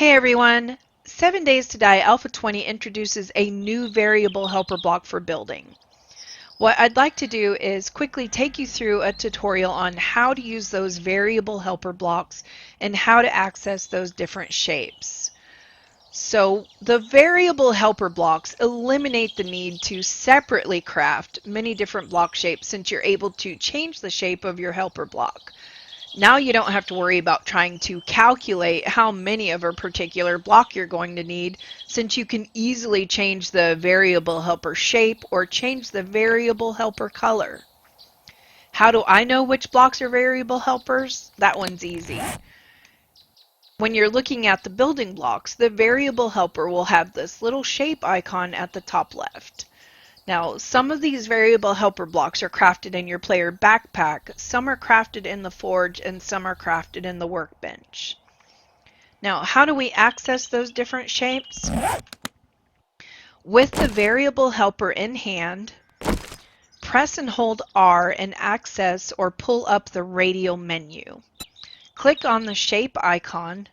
Hey everyone! 7 Days to Die Alpha 20 introduces a new variable helper block for building. What I'd like to do is quickly take you through a tutorial on how to use those variable helper blocks and how to access those different shapes. So the variable helper blocks eliminate the need to separately craft many different block shapes since you're able to change the shape of your helper block. Now you don't have to worry about trying to calculate how many of a particular block you're going to need, since you can easily change the variable helper shape or change the variable helper color. How do I know which blocks are variable helpers? That one's easy. When you're looking at the building blocks, the variable helper will have this little shape icon at the top left. Now, some of these variable helper blocks are crafted in your player backpack, some are crafted in the forge, and some are crafted in the workbench. Now, how do we access those different shapes? With the variable helper in hand, press and hold R and access or pull up the radial menu. Click on the shape icon,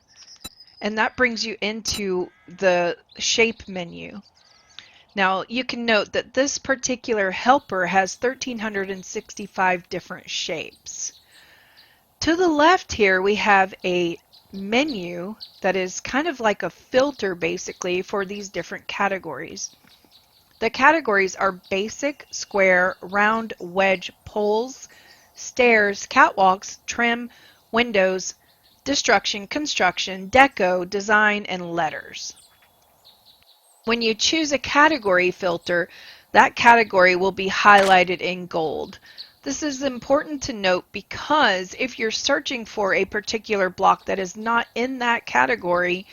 and that brings you into the shape menu. Now you can note that this particular helper has 1,365 different shapes. To the left here we have a menu that is kind of like a filter basically for these different categories. The categories are basic, square, round, wedge, poles, stairs, catwalks, trim, windows, destruction, construction, deco, design, and letters. When you choose a category filter, that category will be highlighted in gold. This is important to note because if you're searching for a particular block that is not in that category,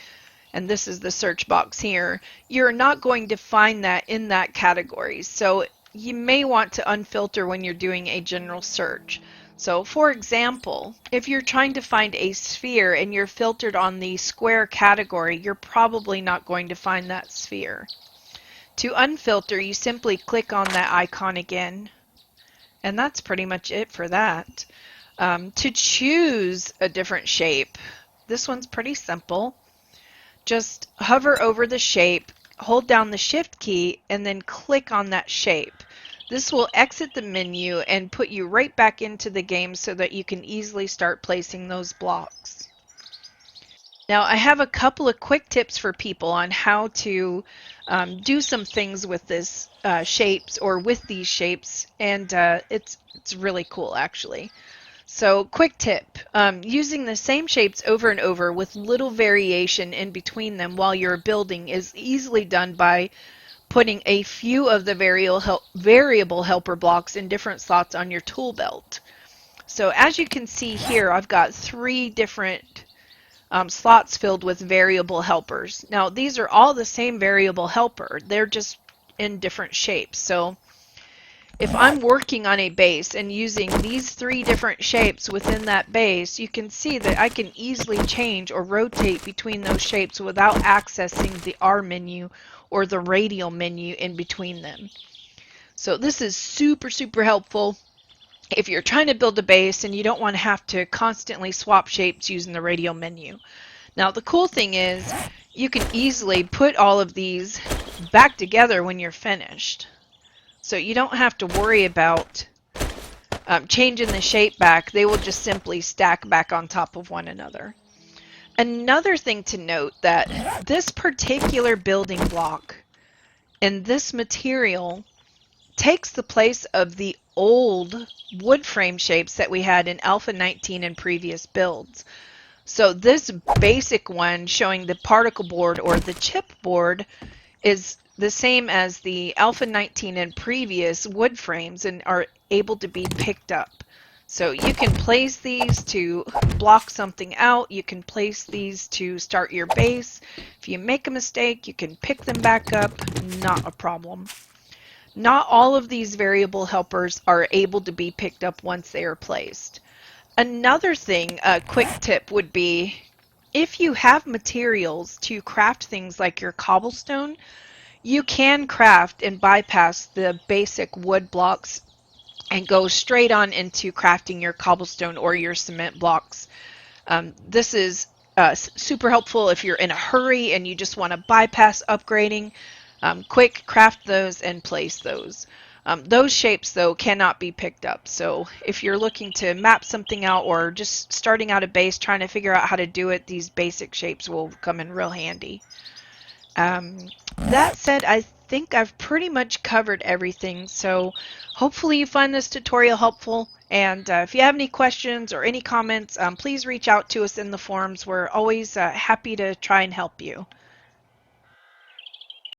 and this is the search box here, you're not going to find that in that category. So you may want to unfilter when you're doing a general search. So for example, if you're trying to find a sphere and you're filtered on the square category, you're probably not going to find that sphere. To unfilter, you simply click on that icon again, and that's pretty much it for that. To choose a different shape, this one's pretty simple. Just hover over the shape, hold down the Shift key, and then click on that shape. This will exit the menu and put you right back into the game so that you can easily start placing those blocks. Now I have a couple of quick tips for people on how to do some things with this shapes or with these shapes, and it's really cool actually. So quick tip, using the same shapes over and over with little variation in between them while you're building is easily done by putting a few of the variable helper blocks in different slots on your tool belt. So as you can see here, I've got 3 different slots filled with variable helpers. Now these are all the same variable helper, they're just in different shapes. So if I'm working on a base and using these 3 different shapes within that base, you can see that I can easily change or rotate between those shapes without accessing the R menu or the radial menu in between them. So this is super helpful if you're trying to build a base and you don't want to have to constantly swap shapes using the radial menu. Now the cool thing is you can easily put all of these back together when you're finished. So you don't have to worry about changing the shape back. They will just simply stack back on top of one another. Another thing to note that this particular building block and this material takes the place of the old wood frame shapes that we had in Alpha 19 and previous builds. So this basic one showing the particle board or the chip board is the same as the Alpha 19 and previous wood frames and are able to be picked up. So you can place these to block something out, you can place these to start your base. If you make a mistake, you can pick them back up, not a problem. Not all of these variable helpers are able to be picked up once they are placed. Another thing, a quick tip would be, if you have materials to craft things like your cobblestone, you can craft and bypass the basic wood blocks and go straight on into crafting your cobblestone or your cement blocks. This is super helpful if you're in a hurry and you just want to bypass upgrading. Quick, craft those and place those. Those shapes, though, cannot be picked up. So if you're looking to map something out or just starting out a base trying to figure out how to do it, these basic shapes will come in real handy. That said, I think I've pretty much covered everything. So hopefully you find this tutorial helpful. And if you have any questions or any comments, please reach out to us in the forums. We're always happy to try and help you.